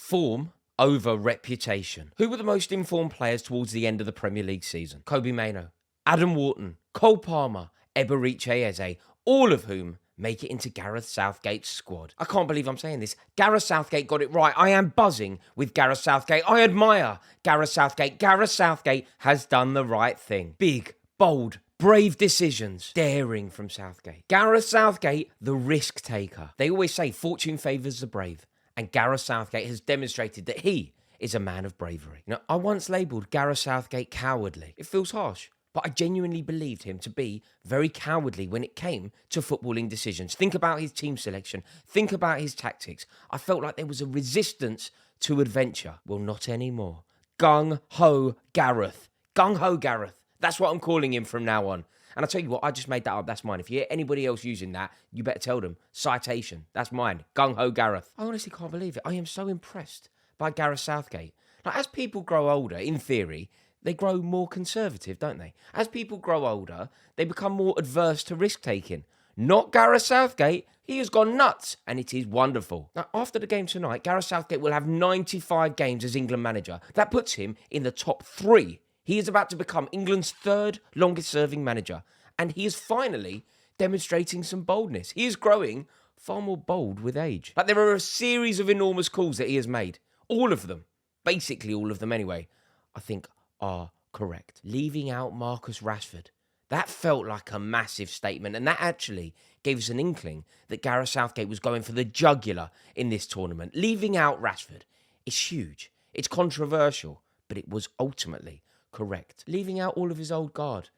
Form over reputation. Who were the most informed players towards the end of the Premier League season? Kobbie Mainoo, Adam Wharton, Cole Palmer, Eberechi Eze, all of whom make it into Gareth Southgate's squad. I can't believe I'm saying this. Gareth Southgate got it right. I am buzzing with Gareth Southgate. I admire Gareth Southgate. Gareth Southgate has done the right thing. Big, bold, brave decisions. Daring from Southgate. Gareth Southgate, the risk taker. They always say fortune favours the brave. And Gareth Southgate has demonstrated that he is a man of bravery. Now, I once labelled Gareth Southgate cowardly. It feels harsh. But I genuinely believed him to be very cowardly when it came to footballing decisions. Think about his team selection. Think about his tactics. I felt like there was a resistance to adventure. Well, not anymore. Gung-ho Gareth. Gung-ho Gareth. That's what I'm calling him from now on. And I'll tell you what, I just made that up. That's mine. If you hear anybody else using that, you better tell them. Citation. That's mine. Gung-ho Gareth. I honestly can't believe it. I am so impressed by Gareth Southgate. Now, as people grow older, in theory, they grow more conservative, don't they? As people grow older, they become more adverse to risk-taking. Not Gareth Southgate. He has gone nuts, and it is wonderful. Now, after the game tonight, Gareth Southgate will have 95 games as England manager. That puts him in the top 3. He is about to become England's 3rd longest-serving manager, and he is finally demonstrating some boldness. He is growing far more bold with age. But there are a series of enormous calls that he has made. All of them, basically all of them anyway, I think are correct. Leaving out Marcus Rashford. That felt like a massive statement, and that actually gave us an inkling that Gareth Southgate was going for the jugular in this tournament. Leaving out Rashford is huge. It's controversial, but it was ultimately correct. Leaving out all of his old guard.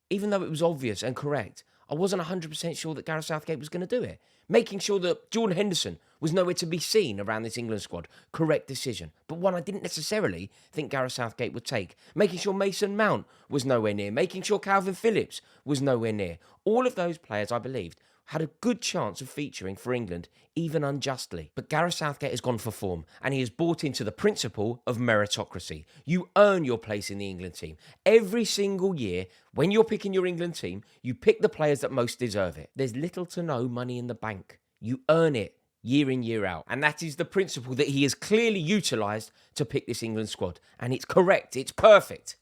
Even though it was obvious and correct, I wasn't 100% sure that Gareth Southgate was going to do it. Making sure that Jordan Henderson was nowhere to be seen around this England squad. Correct decision. But one I didn't necessarily think Gareth Southgate would take. Making sure Mason Mount was nowhere near. Making sure Calvin Phillips was nowhere near. All of those players, I believed, had a good chance of featuring for England, even unjustly. But Gareth Southgate has gone for form, and he has bought into the principle of meritocracy. You earn your place in the England team. Every single year, when you're picking your England team, you pick the players that most deserve it. There's little to no money in the bank. You earn it year in, year out. And that is the principle that he has clearly utilised to pick this England squad. And it's correct. It's perfect.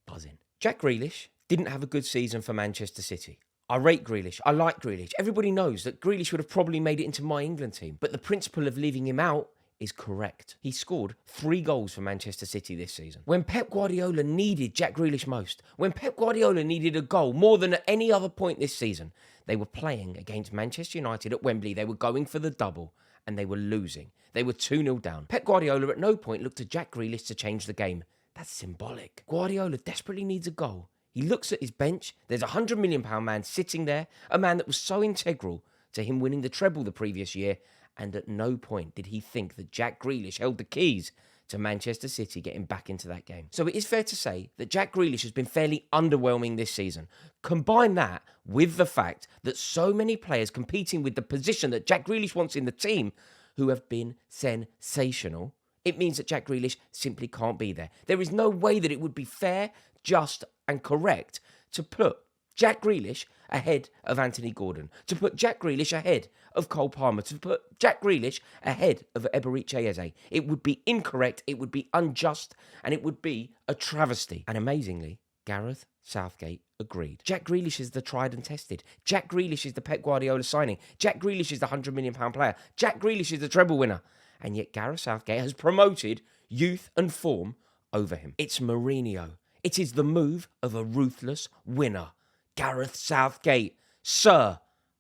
Buzzing. Jack Grealish didn't have a good season for Manchester City. I rate Grealish. I like Grealish. Everybody knows that Grealish would have probably made it into my England team. But the principle of leaving him out is correct. He scored 3 goals for Manchester City this season. When Pep Guardiola needed Jack Grealish most, when Pep Guardiola needed a goal more than at any other point this season, they were playing against Manchester United at Wembley. They were going for the double and they were losing. They were 2-0 down. Pep Guardiola at no point looked to Jack Grealish to change the game. That's symbolic. Guardiola desperately needs a goal. He looks at his bench. There's a £100 million man sitting there, a man that was so integral to him winning the treble the previous year, and at no point did he think that Jack Grealish held the keys to Manchester City getting back into that game. So it is fair to say that Jack Grealish has been fairly underwhelming this season. Combine that with the fact that so many players competing with the position that Jack Grealish wants in the team who have been sensational, it means that Jack Grealish simply can't be there. There is no way that it would be fair, just and correct to put Jack Grealish ahead of Anthony Gordon, to put Jack Grealish ahead of Cole Palmer, to put Jack Grealish ahead of Eberechi Eze. It would be incorrect, it would be unjust, and it would be a travesty. And amazingly, Gareth Southgate agreed. Jack Grealish is the tried and tested. Jack Grealish is the Pep Guardiola signing. Jack Grealish is the £100 million player. Jack Grealish is the treble winner. And yet Gareth Southgate has promoted youth and form over him. It's Mourinho. It is the move of a ruthless winner. Gareth Southgate. Sir,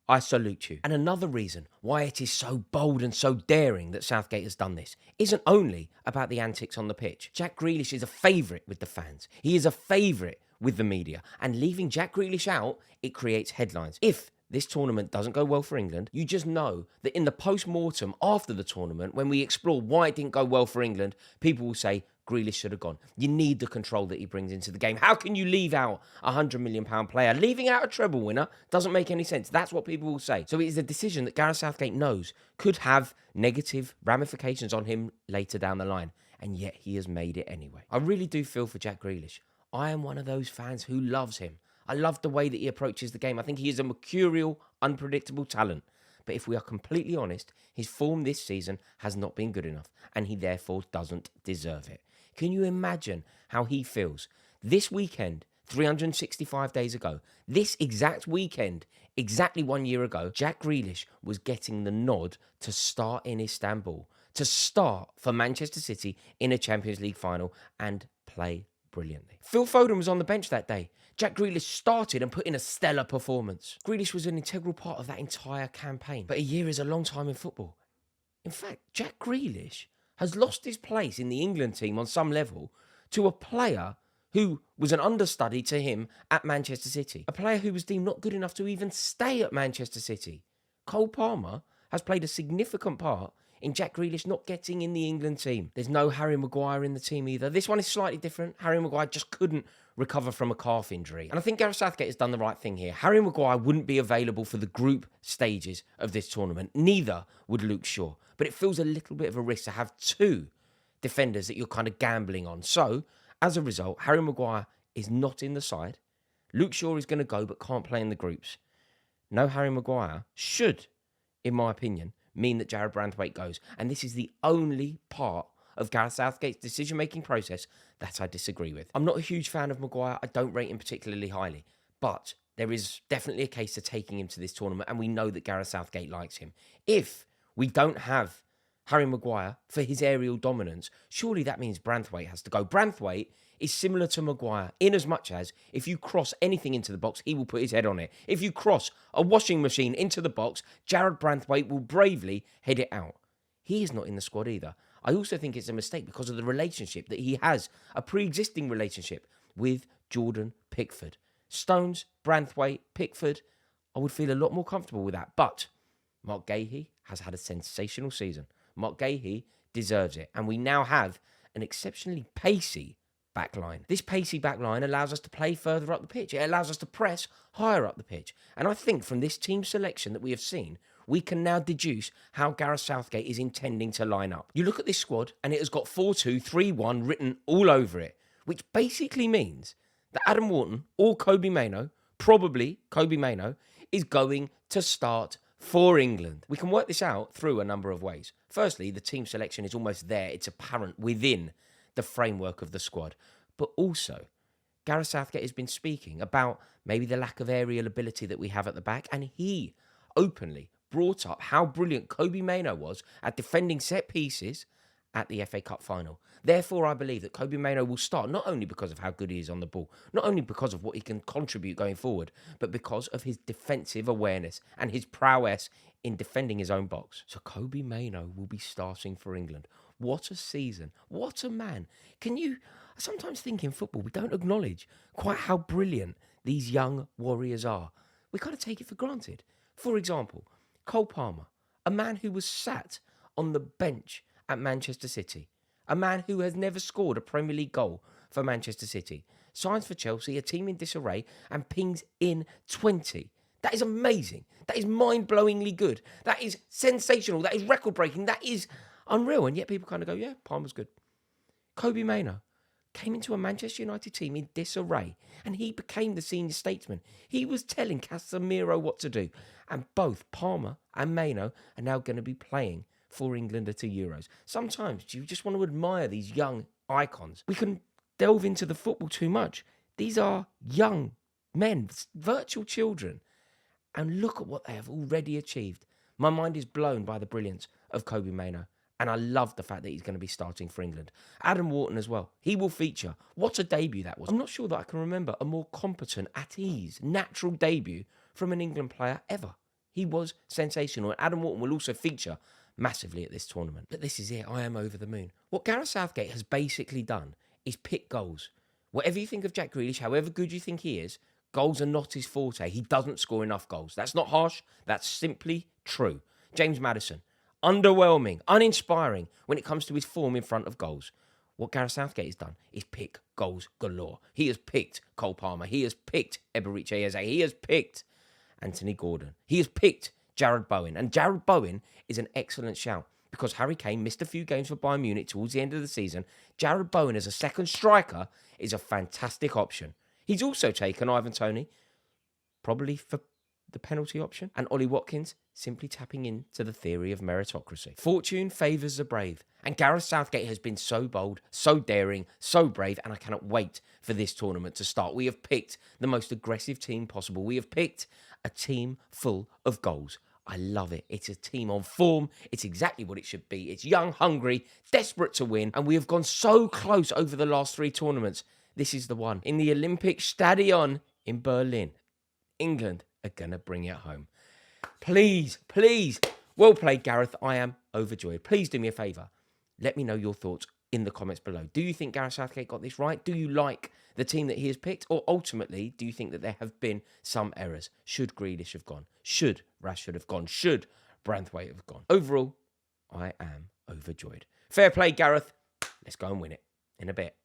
I salute you. And another reason why it is so bold and so daring that Southgate has done this isn't only about the antics on the pitch. Jack Grealish is a favourite with the fans. He is a favourite with the media. And leaving Jack Grealish out, it creates headlines. If this tournament doesn't go well for England, you just know that in the post-mortem after the tournament, when we explore why it didn't go well for England, people will say, Grealish should have gone. You need the control that he brings into the game. How can you leave out a £100 million player? Leaving out a treble winner doesn't make any sense. That's what people will say. So it is a decision that Gareth Southgate knows could have negative ramifications on him later down the line. And yet he has made it anyway. I really do feel for Jack Grealish. I am one of those fans who loves him. I love the way that he approaches the game. I think he is a mercurial, unpredictable talent. But if we are completely honest, his form this season has not been good enough, and he therefore doesn't deserve it. Can you imagine how he feels? This weekend, 365 days ago, this exact weekend, exactly 1 year ago, Jack Grealish was getting the nod to start in Istanbul, to start for Manchester City in a Champions League final and play brilliantly. Phil Foden was on the bench that day. Jack Grealish started and put in a stellar performance. Grealish was an integral part of that entire campaign. But a year is a long time in football. In fact, Jack Grealish has lost his place in the England team on some level to a player who was an understudy to him at Manchester City. A player who was deemed not good enough to even stay at Manchester City. Cole Palmer has played a significant part in Jack Grealish not getting in the England team. There's no Harry Maguire in the team either. This one is slightly different. Harry Maguire just couldn't recover from a calf injury. And I think Gareth Southgate has done the right thing here. Harry Maguire wouldn't be available for the group stages of this tournament. Neither would Luke Shaw. But it feels a little bit of a risk to have two defenders that you're kind of gambling on. So, as a result, Harry Maguire is not in the side. Luke Shaw is going to go but can't play in the groups. No Harry Maguire should, in my opinion, mean that Jarrod Branthwaite goes. And this is the only part of Gareth Southgate's decision-making process that I disagree with. I'm not a huge fan of Maguire. I don't rate him particularly highly. But there is definitely a case to taking him to this tournament, and we know that Gareth Southgate likes him. If we don't have Harry Maguire for his aerial dominance, surely that means Branthwaite has to go. Branthwaite is similar to Maguire in as much as if you cross anything into the box, he will put his head on it. If you cross a washing machine into the box, Jarrod Branthwaite will bravely head it out. He is not in the squad either. I also think it's a mistake because of the relationship that he has, a pre-existing relationship with Jordan Pickford. Stones, Branthwaite, Pickford, I would feel a lot more comfortable with that. But Mark Gahey has had a sensational season. Mark Gahey deserves it. And we now have an exceptionally pacey backline. This pacey backline allows us to play further up the pitch. It allows us to press higher up the pitch. And I think from this team selection that we have seen, we can now deduce how Gareth Southgate is intending to line up. You look at this squad and it has got 4-2-3-1 written all over it, which basically means that Adam Wharton or Kobbie Mainoo, probably Kobbie Mainoo, is going to start for England. We can work this out through a number of ways. Firstly, the team selection is almost there. It's apparent within the framework of the squad. But also, Gareth Southgate has been speaking about maybe the lack of aerial ability that we have at the back, and he openly brought up how brilliant Kobbie Mainoo was at defending set pieces at the FA Cup final. Therefore, I believe that Kobbie Mainoo will start not only because of how good he is on the ball, not only because of what he can contribute going forward, but because of his defensive awareness and his prowess in defending his own box. So Kobbie Mainoo will be starting for England. What a season. What a man. I sometimes think in football, we don't acknowledge quite how brilliant these young warriors are. We kind of take it for granted. For example, Cole Palmer, a man who was sat on the bench at Manchester City, a man who has never scored a Premier League goal for Manchester City, signs for Chelsea, a team in disarray, and pings in 20. That is amazing. That is mind-blowingly good. That is sensational. That is record-breaking. That is unreal. And yet people kind of go, yeah, Palmer's good. Kobbie Mainoo came into a Manchester United team in disarray, and he became the senior statesman. He was telling Casemiro what to do. And both Palmer and Mainoo are now going to be playing for England at the Euros. Sometimes you just want to admire these young icons. We can delve into the football too much. These are young men, virtual children. And look at what they have already achieved. My mind is blown by the brilliance of Kobbie Mainoo. And I love the fact that he's going to be starting for England. Adam Wharton as well. He will feature. What a debut that was. I'm not sure that I can remember a more competent, at ease, natural debut from an England player ever. He was sensational. And Adam Wharton will also feature massively at this tournament. But this is it. I am over the moon. What Gareth Southgate has basically done is pick goals. Whatever you think of Jack Grealish, however good you think he is, goals are not his forte. He doesn't score enough goals. That's not harsh. That's simply true. James Maddison, underwhelming, uninspiring when it comes to his form in front of goals. What Gareth Southgate has done is pick goals galore. He has picked Cole Palmer. He has picked Eberechi Eze. He has picked Anthony Gordon. He has picked Jarrod Bowen. And Jarrod Bowen is an excellent shout because Harry Kane missed a few games for Bayern Munich towards the end of the season. Jarrod Bowen as a second striker is a fantastic option. He's also taken Ivan Toney, probably for the penalty option, and Ollie Watkins. simply tapping into the theory of meritocracy. Fortune favours the brave, and Gareth Southgate has been so bold, so daring, so brave, and I cannot wait for this tournament to start. We have picked the most aggressive team possible. We have picked a team full of goals. I love it. It's a team on form. It's exactly what it should be. It's young, hungry, desperate to win, and we have gone so close over the last 3 tournaments. This is the one. In the Olympic Stadion in Berlin, England are going to bring it home. Please, please. Well played, Gareth. I am overjoyed. Please do me a favour. Let me know your thoughts in the comments below. Do you think Gareth Southgate got this right? Do you like the team that he has picked? Or ultimately, do you think that there have been some errors? Should Grealish have gone? Should Rashford have gone? Should Branthwaite have gone? Overall, I am overjoyed. Fair play, Gareth. Let's go and win it in a bit.